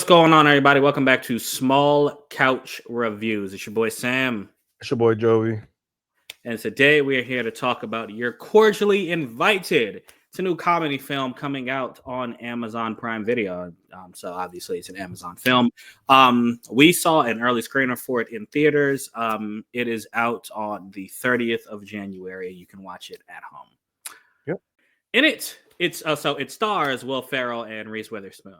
What's going on, everybody? Welcome back to Small Couch Reviews. It's your boy Sam, It's your boy Joey. and today we are here to talk about You're Cordially Invited. It's a new comedy film coming out on Amazon Prime Video. So obviously it's an Amazon film. We saw an early screener for it in theaters. It is out on the 30th of January. You can watch it at home. Yep. In it stars Will Ferrell and Reese Witherspoon.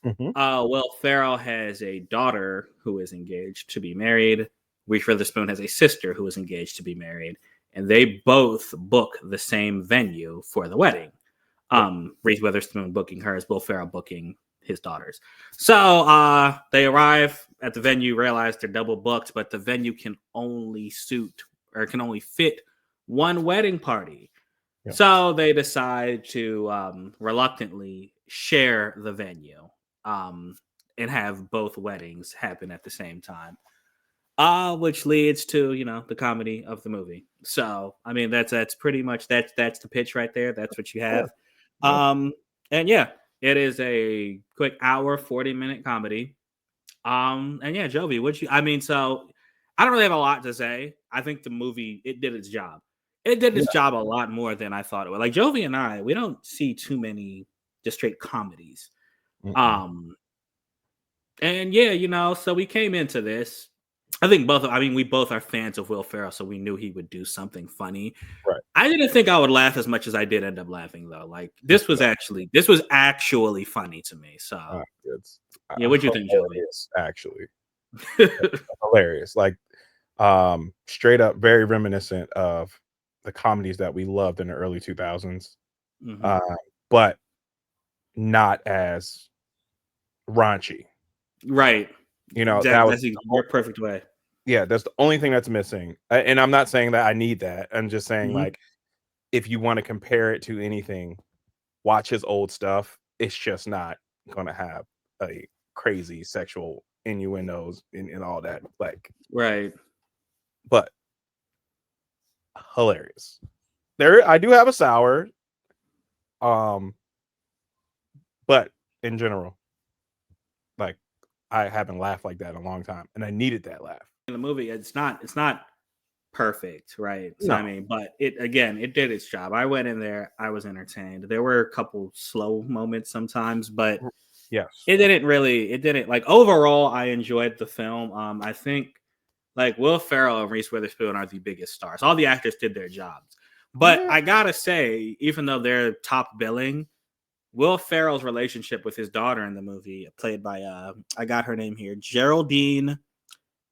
Mm-hmm. Will Ferrell has a daughter who is engaged to be married. Reese Witherspoon has a sister who is engaged to be married, and they both book the same venue for the wedding. Reese Witherspoon booking hers, Will Ferrell booking his daughter's. So they arrive at the venue, realize they're double booked, but the venue can only fit one wedding party. Yeah. So they decide to reluctantly share the venue. And have both weddings happen at the same time, which leads to the comedy of the movie. So I mean that's pretty much that's the pitch right there. That's what you have. Yeah. And yeah, it is a quick hour 40-minute comedy. And yeah, Jovi, so I don't really have a lot to say. I think the movie, it did its job. It did its job a lot more than I thought it would. Like Jovi and I, we don't see too many just straight comedies. And yeah, so we came into this. We both are fans of Will Ferrell, so we knew he would do something funny. Right. I didn't think I would laugh as much as I did end up laughing though. Like this was actually funny to me. So yeah, what'd you think, Joey? Actually, hilarious. Like, straight up, very reminiscent of the comedies that we loved in the early 2000s, but not as raunchy. Right. Exactly. That's the perfect way. Yeah, that's the only thing that's missing. And I'm not saying that I need that. I'm just saying, like, if you want to compare it to anything, watch his old stuff. It's just not going to have a crazy sexual innuendos and all that. Like, right. But hilarious. I do have a sour. But in general, like, I haven't laughed like that in a long time, and I needed that laugh. In the movie, it's not perfect, right? So, no. But it did its job. I went in there, I was entertained. There were a couple slow moments sometimes, but yes, it didn't like overall. I enjoyed the film. I think like Will Ferrell and Reese Witherspoon are the biggest stars. All the actors did their jobs, but I gotta say, even though they're top billing, Will Ferrell's relationship with his daughter in the movie, played by I got her name here, Geraldine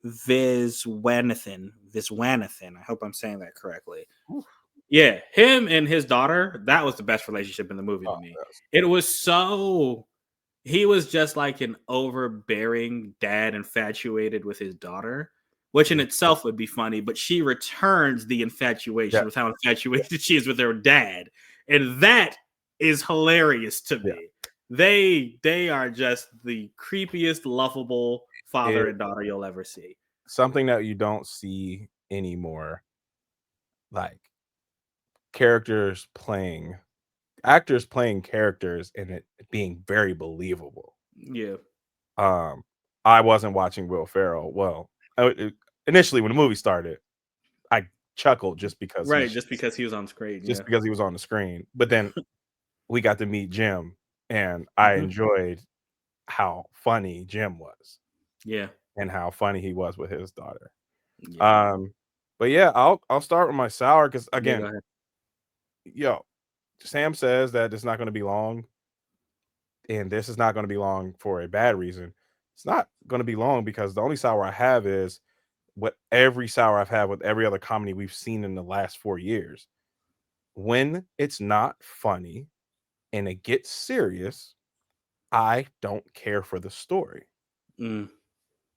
Viswanathan. I hope I'm saying that correctly. Oof. Yeah, him and his daughter, that was the best relationship in the movie to me. Yes. It was he was just like an overbearing dad infatuated with his daughter, which in itself would be funny, but she returns the infatuation with how infatuated she is with her dad. And that is hilarious to me. They are just the creepiest, lovable father and daughter you'll ever see. Something that you don't see anymore, like actors playing characters and it being very believable. Yeah. I wasn't watching Will Ferrell. Well, initially when the movie started, I chuckled just because because he was on screen. Because he was on the screen. But then we got to meet Jim, and I enjoyed how funny Jim was. Yeah. And how funny he was with his daughter. Yeah. But yeah, I'll start with my sour because again, Sam says that it's not going to be long, and this is not going to be long for a bad reason. It's not going to be long because the only sour I have is what every sour I've had with every other comedy we've seen in the last 4 years. When it's not funny and it gets serious, I don't care for the story.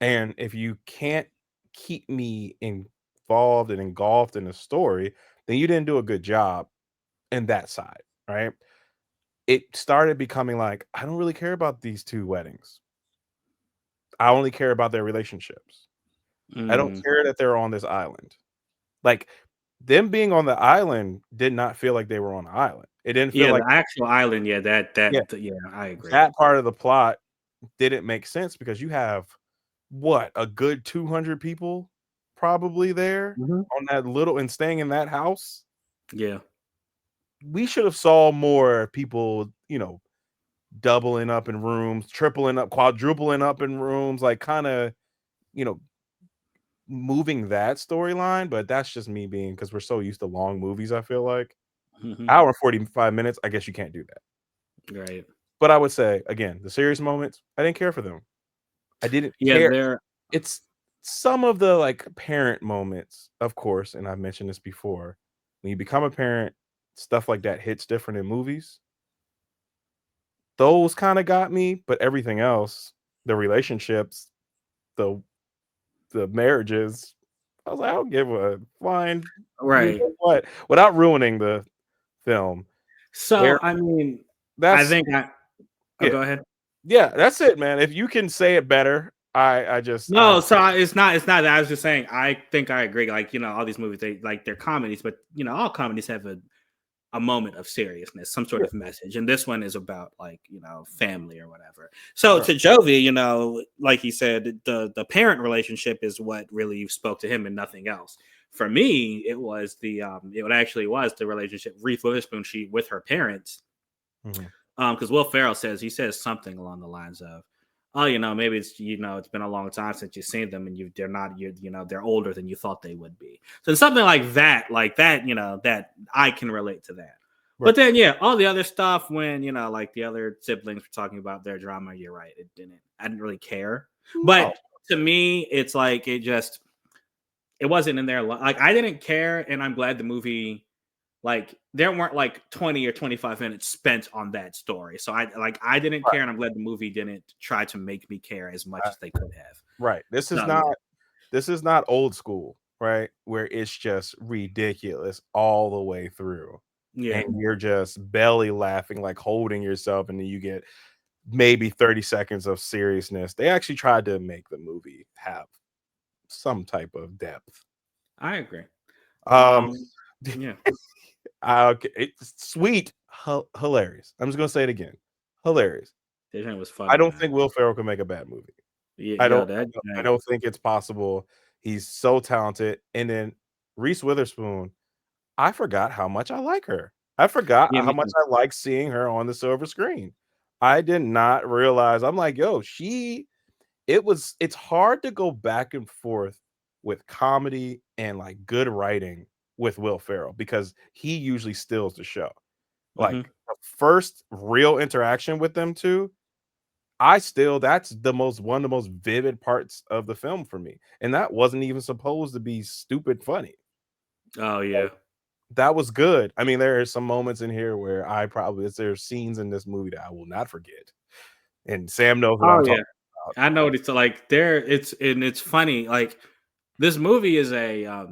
And if you can't keep me involved and engulfed in the story, then you didn't do a good job in that side, right? It started becoming like, I don't really care about these two weddings. I only care about their relationships. I don't care that they're on this island. Like, them being on the island did not feel like they were on an island. It didn't feel like the actual island. Yeah, I agree. That part of the plot didn't make sense because you have what, a good 200 people probably there Mhm. on that little and staying in that house. Yeah. We should have saw more people, doubling up in rooms, tripling up, quadrupling up in rooms, like kind of, you know, moving that storyline. But that's just me being because we're so used to long movies. I feel like Mhm. hour and 45 minutes. I guess you can't do that. Right. But I would say again, the serious moments, I didn't care for them. I didn't Yeah, care. there It's some of the like parent moments, of course, and I've mentioned this before. When you become a parent, stuff like that hits different in movies. Those kind of got me, but everything else, the relationships, the marriages, I was like, I don't give a flying you right. know what, without ruining the film. There, So, I mean, I that's think I oh, yeah, go ahead. yeah, that's it, man. If you can say it better, I just No, so it's not that. I was just saying, I think I agree. Like, all these movies, they're comedies, but all comedies have a moment of seriousness, some sort yeah, of message. And this one is about like, family or whatever. So right, to Jovi, like he said, the parent relationship is what really spoke to him and nothing else. For me, it actually was the relationship Reese Witherspoon she with her parents. mhm, Because Will Ferrell says something along the lines of, "Oh, maybe it's been a long time since you've seen them, and they're not they're older than you thought they would be." So something like that, that I can relate to that. right. But then, yeah, all the other stuff when like the other siblings were talking about their drama, you're right, I didn't really care. No, But to me, it's like it wasn't in there. Like I didn't care, and I'm glad the movie like there weren't like 20 or 25 minutes spent on that story. So I didn't right, care and I'm glad the movie didn't try to make me care as much uh, as they could have. right. So yeah. This is not old school, right? Where it's just ridiculous all the way through. Yeah. And you're just belly laughing, like holding yourself, and then you get maybe 30 seconds of seriousness. They actually tried to make the movie have some type of depth. I agree. Um, Yeah. okay, it's sweet, hilarious. I'm just gonna say it again, hilarious. That was I funny, don't man. think Will Ferrell can make a bad movie. Yeah, I yo, don't, that I Jank. don't think it's possible. He's so talented. And then Reese Witherspoon, I forgot how much I like her. I forgot Yeah, how me much too. I like seeing her on the silver screen. I did not realize. I'm like, yo, it's hard to go back and forth with comedy and like good writing with Will Ferrell because he usually steals the show. Like Hmm. the first real interaction with them two, that's the most one of the most vivid parts of the film for me. And that wasn't even supposed to be stupid funny. Oh yeah. That was good. I mean, there are some moments in here where there's scenes in this movie that I will not forget. And Sam knows what Oh I'm talking yeah. I know it's like it's funny. Like this movie is a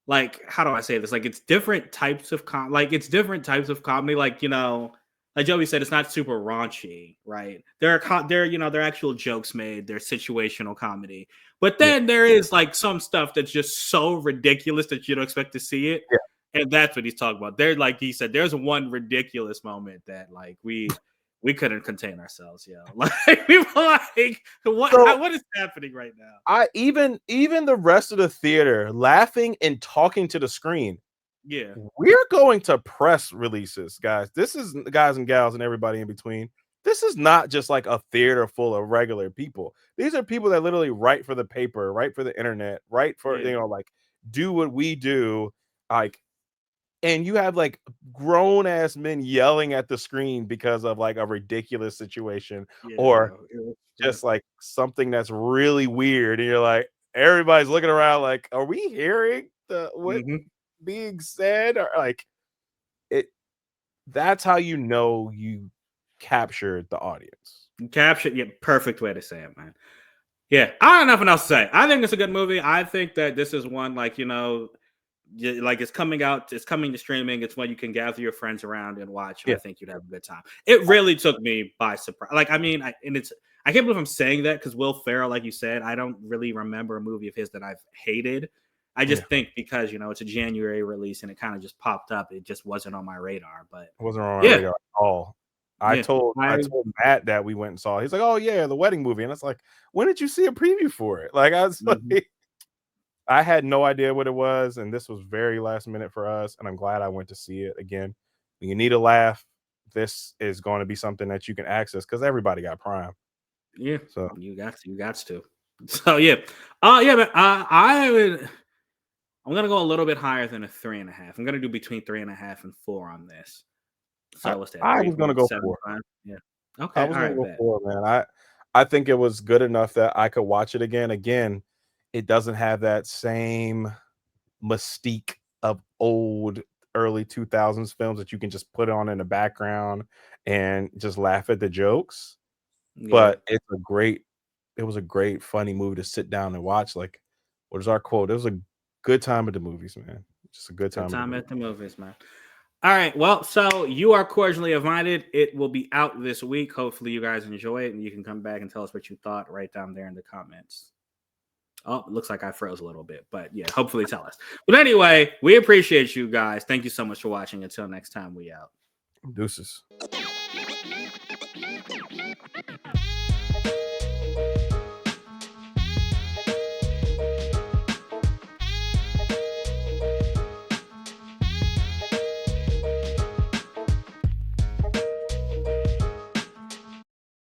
like how do I say this? Like it's different types of it's different types of comedy. Like like Joey said, it's not super raunchy, right? There are actual jokes made. There's situational comedy, but Yeah, then there is like some stuff that's just so ridiculous that you don't expect to see it, yeah. and that's what he's talking about. There, like he said, there's one ridiculous moment that like we couldn't contain ourselves, yo. Like we were like, So what is happening right now? I even the rest of the theater laughing and talking to the screen. Yeah, We're going to press releases, guys. This is guys and gals and everybody in between. This is not just like a theater full of regular people. These are people that literally write for the paper, write for the internet, write for yeah, like do what we do. Like, and you have like grown ass men yelling at the screen because of like a ridiculous situation yeah, or yo. It was, yeah. just like something that's really weird. And you're like, everybody's looking around like, are we hearing the what Mhm. being said? Or like it that's how you know you captured the audience. Captured, yeah, perfect way to say it, man. Yeah, I don't have nothing else to say. I think it's a good movie. I think that this is one like like it's coming out, it's coming to streaming. It's one you can gather your friends around and watch, and I Yeah. think you'd have a good time. It really took me by surprise. Like, I mean, I can't believe I'm saying that because Will Ferrell, like you said, I don't really remember a movie of his that I've hated. I Yeah. just think because it's a January release and it kind of just popped up, it just wasn't on my radar. But It wasn't on my yeah, radar at all. I Yeah, told Matt that we went and saw it. He's like, "Oh yeah, the wedding movie," and it's like, "When did you see a preview for it?" Like I was like, I had no idea what it was, and this was very last minute for us, and I'm glad I went to see it again. When you need a laugh, this is going to be something that you can access because everybody got Prime. yeah, So you got to. So yeah, yeah, but I'm gonna go a little bit higher than a 3.5. I'm gonna do between 3.5 and 4 on this. So what's that? I was gonna go 4. 3.75. Yeah. I Okay. was All gonna right. go Bet. 4, man. I think it was good enough that I could watch it again. Again, it doesn't have that same mystique of old early 2000s films that you can just put on in the background and just laugh at the jokes. Yeah. But it was a great funny movie to sit down and watch. Like, what is our quote? It was a good time at the movies, man. Just a good Good time at the time movies. at the movies, man. All right. Well, so you are cordially invited. It will be out this week. Hopefully, you guys enjoy it, and you can come back and tell us what you thought right down there in the comments. Oh, it looks like I froze a little bit, but yeah, hopefully tell us. But anyway, we appreciate you guys. Thank you so much for watching. Until next time, we out. Deuces.